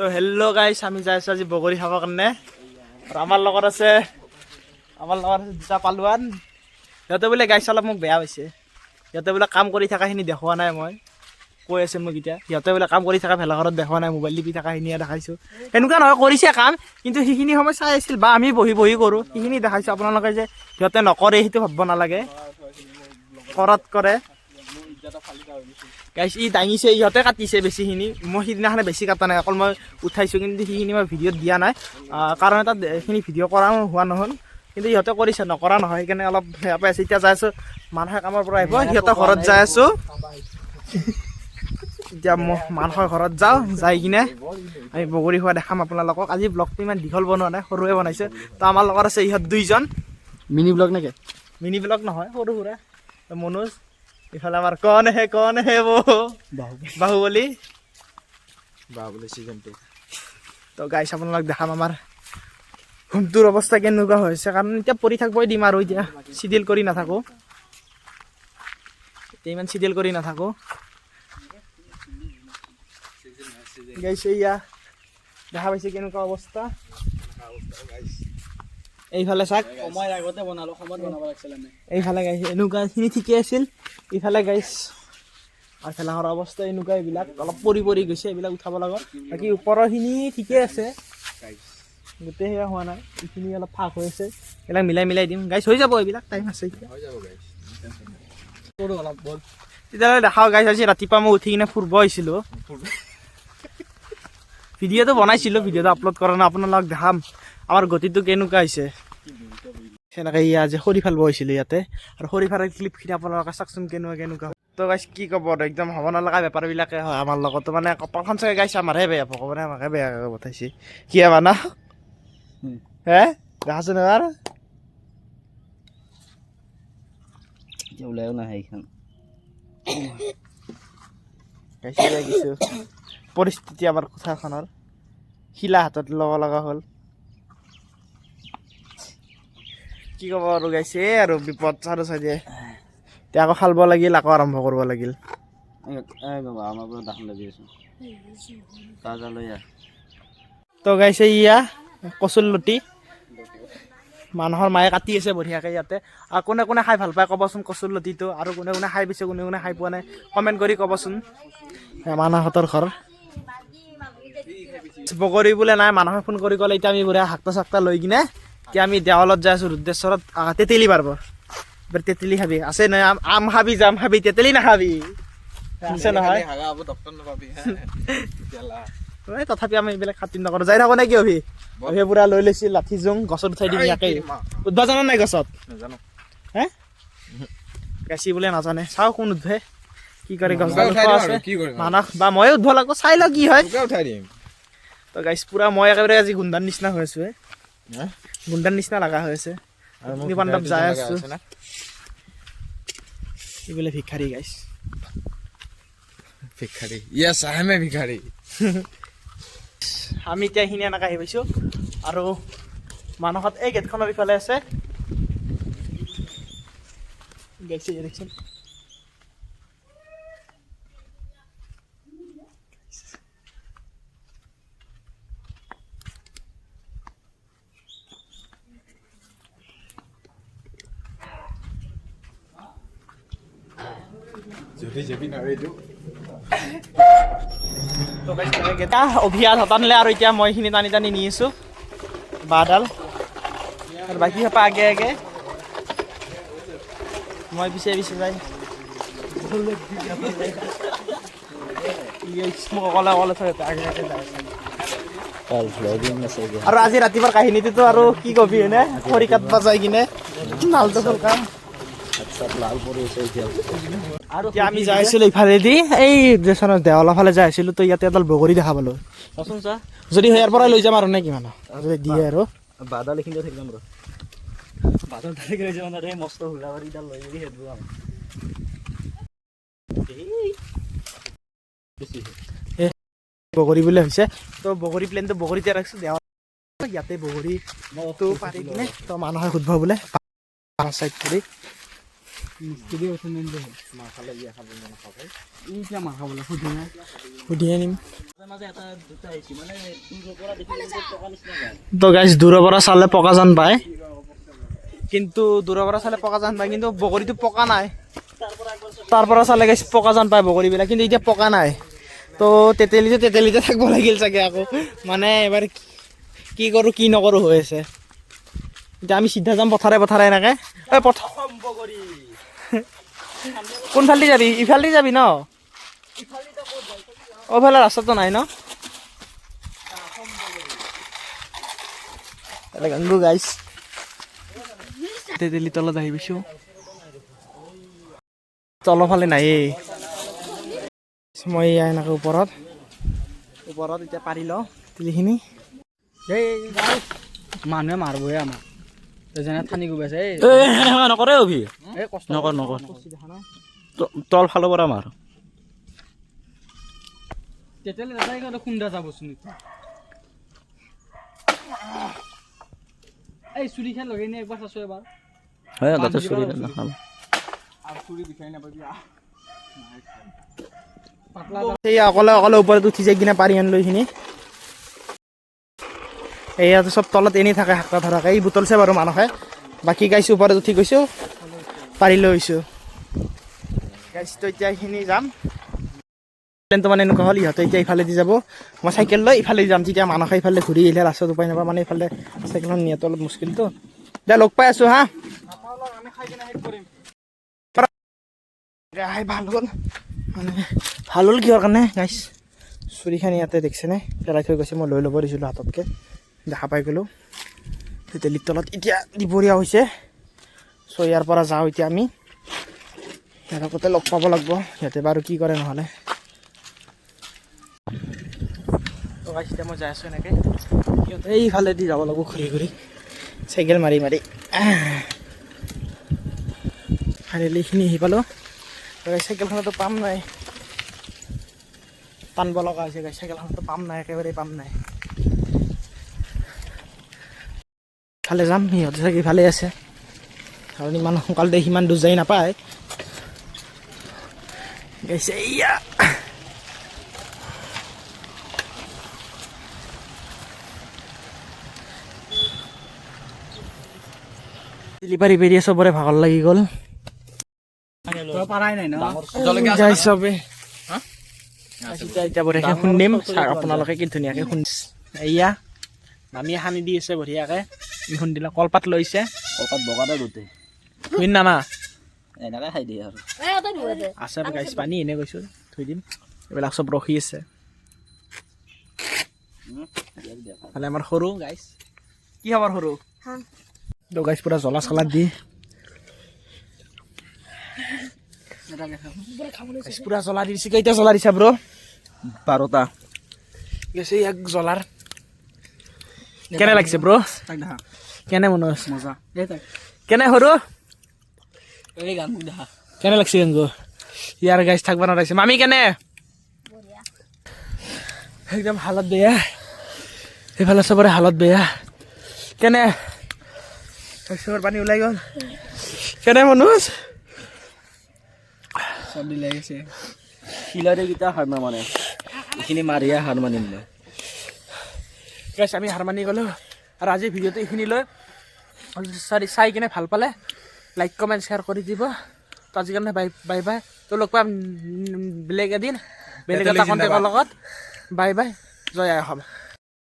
তো হেল্ল' গাইছ, আমি যাই আছোঁ আজি বগৰী খাবৰ কাৰণে। আৰু আমাৰ লগত আছে দুটা পালোৱান। সিহঁতে বোলে গাইছ অলপ মোক বেয়া পাইছে। সিহঁতে বোলে কাম কৰি থকাখিনি দেখুওৱা নাই, মই কৈ আছে মোক এতিয়া। সিহঁতে বোলে কাম কৰি থকা ভেলাঘৰত দেখুওৱা নাই, মোবাইল টিপি থকাখিনিয়ে দেখাইছোঁ। সেনেকুৱা নহয়, কৰিছে কাম, কিন্তু সেইখিনি সময় চাই আছিল বা আমি বহি বহি কৰোঁ, সেইখিনি দেখাইছোঁ। আপোনালোকে যে সিহঁতে নকৰে সেইটো ভাবিব নালাগে, কৰাত কৰে। গাইছ ই দাঙিছে, ইহঁতে কাটিছে বেছিখিনি। মই সিদিনাখনে বেছি কাটা নাই, অকল মই উঠাইছোঁ, কিন্তু সেইখিনি মই ভিডিঅ'ত দিয়া নাই, কাৰণ তাত এইখিনি ভিডিঅ' কৰা হোৱা নহ'ল। কিন্তু ইহঁতে কৰিছে, নকৰা নহয়, সেইকাৰণে অলপ বেয়া পাই আছে। এতিয়া যাই আছোঁ, মানুহে কামৰ পৰা আহিব, সিহঁতৰ ঘৰত যাই আছোঁ। এতিয়া মানুহৰ ঘৰত যাওঁ, যাই কিনে আমি বগৰী খোৱা দেখাম আপোনালোকক। আজি ব্লগটো ইমান দীঘল বনোৱা নাই, সৰুৱে বনাইছোঁ। তো আমাৰ লগত আছে ইহঁত দুইজন। মিনি ব্লগ নেকি? মিনি ব্লগ নহয়, সৰু সুৰা। মনোজ, ইফালে আমাৰ কৌন হে वो বাহুবলী চিজন 2। তো গাইছ আপোনালোক দেখাম আমাৰ হোমটোৰ অৱস্থা কেনেকুৱা হৈছে, কাৰণ এতিয়া পৰি থাকিবই দিম আৰু এতিয়া চিডিল কৰি নাথাকোঁ, ইমান চিডিল কৰি নাথাকোঁ। গাইছে ইয়া দেখা পাইছে কেনেকুৱা অৱস্থা। এইফালে চাওক, সময় আগতে বনালোঁ, সময়ত বনাব লাগিছিল আমি। এইফালে গাইছে এনেকুৱাখিনি ঠিকে আছিল। ইফালে গাইছ আৰু ভেলাঘৰৰ অৱস্থা এনেকুৱা, এইবিলাক অলপ পৰি গৈছে, এইবিলাক উঠাব লাগিব। বাকী ওপৰৰখিনি ঠিকে আছে, গোটেই সেয়া হোৱা নাই, এইখিনি অলপ ফাক হৈ আছে, এইবিলাক মিলাই দিম গাইছ, হৈ যাব, এইবিলাক টাইম আছে এতিয়া। তেতিয়াহ'লে দেখাওঁ গাইছ, আজি ৰাতিপুৱা মই উঠি কিনে ফুৰিব আহিছিলোঁ। ভিডিঅ'টো বনাইছিলোঁ, ভিডিঅ'টো আপলোড কৰা নাই, আপোনালোকক দেখাম আমাৰ গতিটো কেনেকুৱা হৈছে। সেনেকৈ আজি খৰি ফালিব আহিছিলোঁ ইয়াতে, আৰু খৰি ফালাৰ ক্লিপখিনি আপোনালোকে চাওকচোন কেনেকুৱা। তো গাইছ কি ক'ব, একদম হ'ব নলগা বেপাৰবিলাকে হয় আমাৰ লগতো, মানে কপালখন চাগে গাইছ আমাৰহে বেয়া, ভগৱানে আমাকে বেয়াকৈ পঠাইছে। কি আমাৰ না হে দেখাচোন এবাৰ, ওলাইও নাহে এইখন। কিছু পৰিস্থিতি আমাৰ কোঠাখনৰ, শিলা হাতত ল'ব লগা হ'ল। কি ক'ব আৰু গাইছে, আৰু বিপদ চাৰু চাইডে। এতিয়া আকৌ খালব লাগিল, আকৌ আৰম্ভ কৰিব লাগিল। তো গাইছে ইয়া কচুৰ লতি, মানুহৰ মায়ে কাটি আছে বঢ়িয়াকৈ ইয়াতে। আৰু কোনে কোনে খাই ভাল পায় ক'বচোন কচুৰ লতিটো, আৰু কোনে কোনে খাই পাইছে, কোনে কোনে খাই পোৱা নাই, কমেণ্ট কৰি ক'বচোন। মানাহঁতৰ ঘৰ বগৰী বোলে নাই, মানুহে ফোন কৰি ক'লে। এতিয়া আমি বঢ়িয়া শাকটা চাকটা লৈ কিনে এতিয়া আমি দেৱালত যাই আছোঁ, ৰুদ্ৰেশ্বৰত। তেতেলী পাৰব, তেতেলী খাবি আছে নহয়, আম খাবি, জাম খাবি, তেতেলী নাখাবি আছে নহয়। তথাপি আমি এইবিলাক খাতিৰ নকৰোঁ, যাই থাকোঁ নে কি? অভি পুৰা লৈ লৈছিল লাঠি জোং, গছত উঠাই দিম ইয়াকে। উঠবা জানা নাই গছত? হে গাছি বোলে নাজানে, চাওঁ কোন উঠে, কি কৰে। গছডাল উঠোৱা আছে, মানস বা ময়ে উঠব লাগিব, চাই লওঁ কি হয়। তো গাইছ পুৰা মই একেবাৰে আজি গুণ্ডাৰ নিচিনা হৈ আছোঁ, গুণ্ডাৰ নিচিনা লগা হৈ আছে। পাণ্ডৱ যাই আছোঁ, এইবোলে ভিক্ষাৰী গাইছ, ভিক্ষাৰী। য়েছ আই এম এ ভিক্ষাৰী। আমি এতিয়া এইখিনি এনেকৈ আহি পাইছোঁ, আৰু মানসত এই গেটখনৰ ইফালে আছে গাইছে, দেখিছোন। অভিয়াত হতানিলে, আৰু এতিয়া মই এইখিনি টানি নি আছোঁ বাঁহডাল, আৰু বাকী সোপা আগে আগে, মই পিছে যাই অকলে থৈ আগে আগে যাই। আৰু আজি ৰাতিপুৱাৰ কাহিনীটোতো আৰু কি কবি হয়নে, খৰি কাটবা যাই কিনে নালটো কাম। আৰু এতিয়া আমি যাই আছিলোঁ ইফালেদি, এই দেৱালৰ ফালে যাই আছিলোঁ। তো ইয়াতে এডাল বগৰী দেখা পালোঁ, যদি ইয়াৰ পৰাই লৈ যাম আৰু নে কিমান যদি দিয়ে আৰু বাদাল এইখিনি থাকিম আৰু বাদাল লৈ যাম আৰু মস্ত হুলাবাৰীডাল লৈ যাবি বগৰী বোলে হৈছে। তো বগৰী প্লেনটো বগৰীতে ৰাখিছোঁ, ইয়াতে বগৰীটো পাৰি কিনে তো মানুহে সুধিব বোলে চাইড কৰি মিস্ত্ৰি ওঠে নিলে মাৰ খালে বিয়া খাব নাখাব এতিয়া মাৰ খাবলৈ সুধিয়ে নিম তো গাইছ দূৰৰ পৰা চালে পকা যেন পায় কিন্তু দূৰৰ পৰা চালে পকা যেন পায় কিন্তু বগৰীটো পকা নাই তাৰ পৰা চালে গাইছ পকা যেন পায় বগৰীবিলাক কিন্তু এতিয়া পকা নাই তো তেতেলিতে থাকিব লাগিল চাগে আকৌ মানে এবাৰ কি কৰোঁ কি নকৰোঁ হৈ আছে এতিয়া আমি চিধা যাম পথাৰে এনেকৈ কোনফালেদি যাবি ইফালেদি যাবি ন অ'ফালে ৰাস্তাটো নাই ন গংগু গাইছ তেতেলি তলত আহি পাইছোঁ তলফালে নায়েই মই এনেকৈ ওপৰত এতিয়া পাৰি লওঁ তেতেলিখিনি মানুহে মাৰবহে আমাক যেনে ঠানি গুবাইছে নকৰে অভি নকৰ তল ফালৰ পৰা মাৰ তেতিয়াহ'লে দাদা এইখন খুন্দা যাবচোন এই চুৰিখান লগাই নে একবাৰ চাইছোঁ এবাৰ হয় তাতে চুৰি নাখাম আৰু চুৰি বিচাৰি নাপাবি সেই অকলে ওপৰত উঠি যাই কিনে পাৰি আনিলোঁ এইখিনি এইয়াতো চব তলত এনেই থাকে হাকা ধৰাকে এই বুটলছে বাৰু মানুহে বাকী গাইছোঁ ওপৰত উঠি গৈছোঁ পাৰি লৈ গৈছোঁ গাইছটো এতিয়া এইখিনি যাম প্লেনটো মানে এনেকুৱা হ'ল ইহঁতে এতিয়া ইফালেদি যাব মই চাইকেল লৈ ইফালে যাম তেতিয়া মানুহে ইফালে ঘূৰি আহিলে ৰাস্তাত উপায় নাপায় মানে ইফালে চাইকেলখন নিয়াটো অলপ মুস্কিলটো এতিয়া লগ পাই আছোঁ হা ভাল হ'ল মানে ভাল হ'ল কিহৰ কাৰণে গাইছ চুৰিখানি ইয়াতে দেখিছেনে পেলাই থৈ গৈছে মই লৈ ল'ব দিছিলোঁ হাততকৈ দেখা পাই গ'লোঁ তেতেলিৰ তলত এতিয়া দুপৰীয়া হৈছে চ' ইয়াৰ পৰা যাওঁ এতিয়া আমি সিহঁতকতে লগ পাব লাগিব সিহঁতে বাৰু কি কৰে নহ'লে এতিয়া মই যাই আছোঁ এনেকৈ সিহঁতে এইফালেদি যাব লাগিব ঘূৰি চাইকেল মাৰি ফাইনেলি এইখিনি আহি পালোঁ চাইকেলখনতো পাম নাই টানিব লগা হৈছে চাইকেলখনতো পাম নাই একেবাৰে পাম নাই ইফালে যাম সিহঁতে চাগে ইফালে আছে কাৰণ ইমান সোনকালে সিমান দূৰ যাই নাপায় গৈছে এয়া ডেলিভাৰী পেৰিয়ে চবৰে ভাগৰ লাগি গ'ল পাৰাই নাই ন যাই চবে এতিয়া বঢ়িয়াকৈ শুনিম আপোনালোকে কি ধুনীয়াকৈ শুনিছে এয়া নামি সানি দি আছে বঢ়িয়াকৈ শুনিলে কলপাত লৈছে কলপাত বগাতে গোটেই শুনি নামা এনেকৈ খাই দিয়ে আৰু আছে গাইছ পানী এনে কৈছোঁ থৈ দিম এইবিলাক চব ৰখি আছে ভালে আমাৰ সৰু গাইছ কি খবৰ সৰু তো গাইছ পুৰা জ্বলা চলা দি পুৰা জ্বলা দিছে কেইটা জ্বলা দিছা ব্ৰ 12টা গেছে ইয়াক জ্বলাৰ কেনে লাগিছে ব্ৰ কেনে মনত আছে মজা কেনে সৰু এই গান দেখা কেনে লাগছে গংগু ইয়াৰ গাইছ থাকবা নালাগিছে মামি কেনে একদম হালত বেয়া সেইফালে চবৰে হালত বেয়া কেনে চবৰ পানী ওলাই গ'ল কেনে মনোজ চৰ্দি লাগিছে শিলাৰে কেইটা হাৰ মানে এইখিনি মাৰিয়া হাৰ মানিম মই গাইছ আমি হাৰ মানি গ'লোঁ আৰু আজি ভিডিঅ'টো এইখিনি লৈ চাই কিনে ভাল পালে লাইক কমেণ্ট শ্বেয়াৰ কৰি দিব তো আজিৰ কাৰণে বাই বাই তো লগ পাম বেলেগ এদিন বেলেগ এটা কণ্টেক্টৰ লগত বাই বাই জয় আই অসম